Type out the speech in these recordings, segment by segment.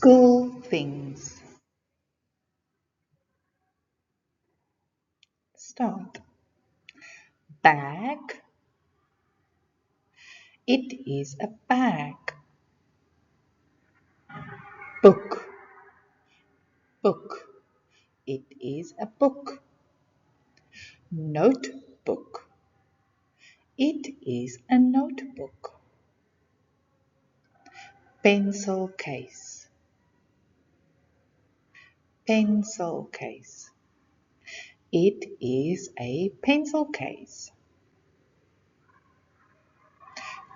School things. Start. Bag. It is a bag. Book. Book. It is a book. Notebook. It is a notebook. Pencil case. Pencil case. It is a pencil case.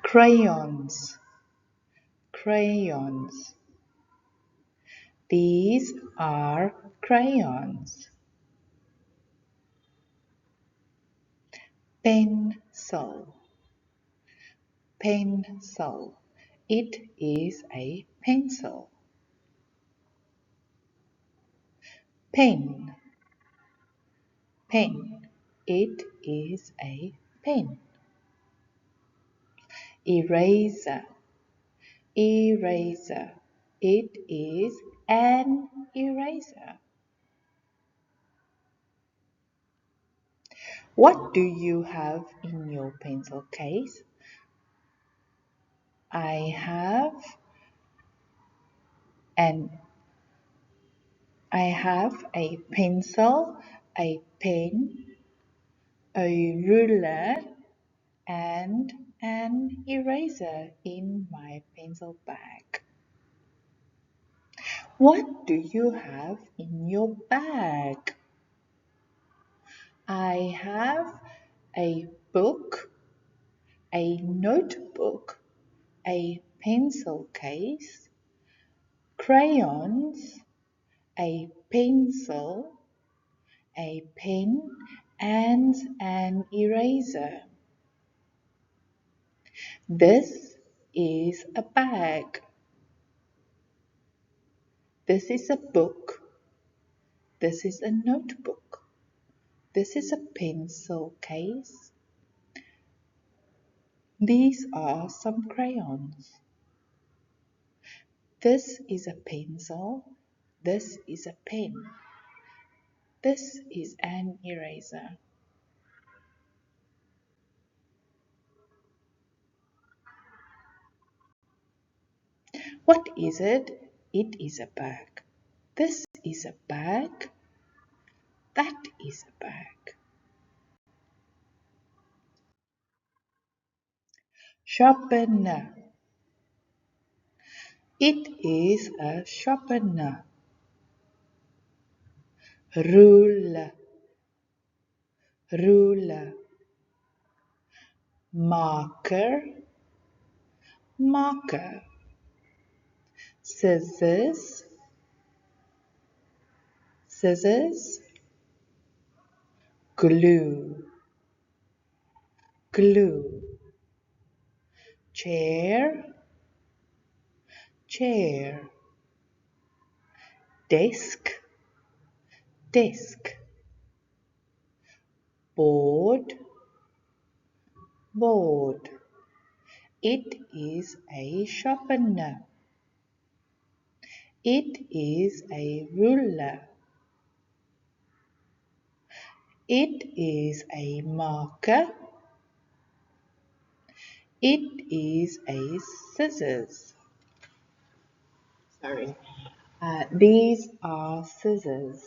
Crayons. Crayons. These are crayons. Pencil. Pencil. It is a pencil. Pen. Pen. It is a pen. Eraser. Eraser. It is an eraser. What do you have in your pencil case? I have a pencil, a pen, a ruler, and an eraser in my pencil bag. What do you have in your bag? I have a book, a notebook, a pencil case, crayons, a pencil, a pen, and an eraser. This is a bag. This is a book. This is a notebook. This is a pencil case. These are some crayons. This is a pencil. This is a pen. This is an eraser. What is it? It is a bag. This is a bag. That is a bag. Sharpener. It is a sharpener. Ruler. Ruler. Marker. Marker. Scissors. Scissors. Glue. Glue. Chair. Chair. Desk. Desk. Board. Board. It is a sharpener. It is a ruler. It is a marker. It is a scissors. Sorry. These are scissors.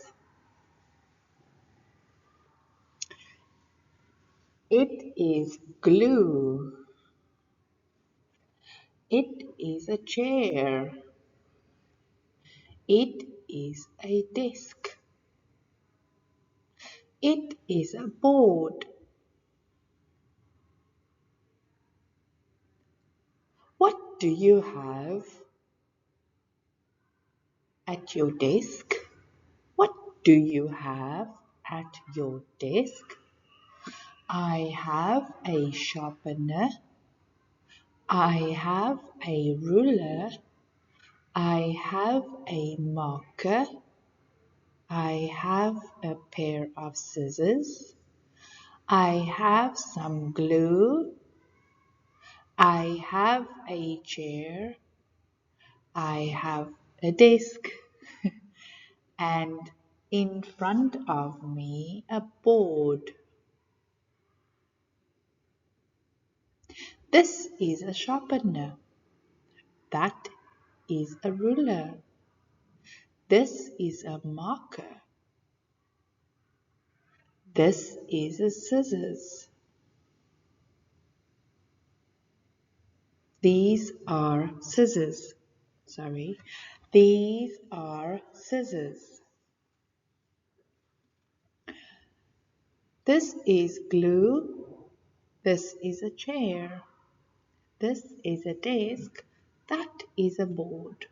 It is glue. It is a chair. It is a desk. It is a board. What do you have at your desk? What do you have at your desk? I have a sharpener. I have a ruler. I have a marker. I have a pair of scissors. I have some glue. I have a chair. I have a desk, and in front of me a board. This is a sharpener. That is a ruler. This is a marker. This is a scissors. These are scissors. Sorry. These are scissors. This is glue. This is a chair. This is a desk. That is a board.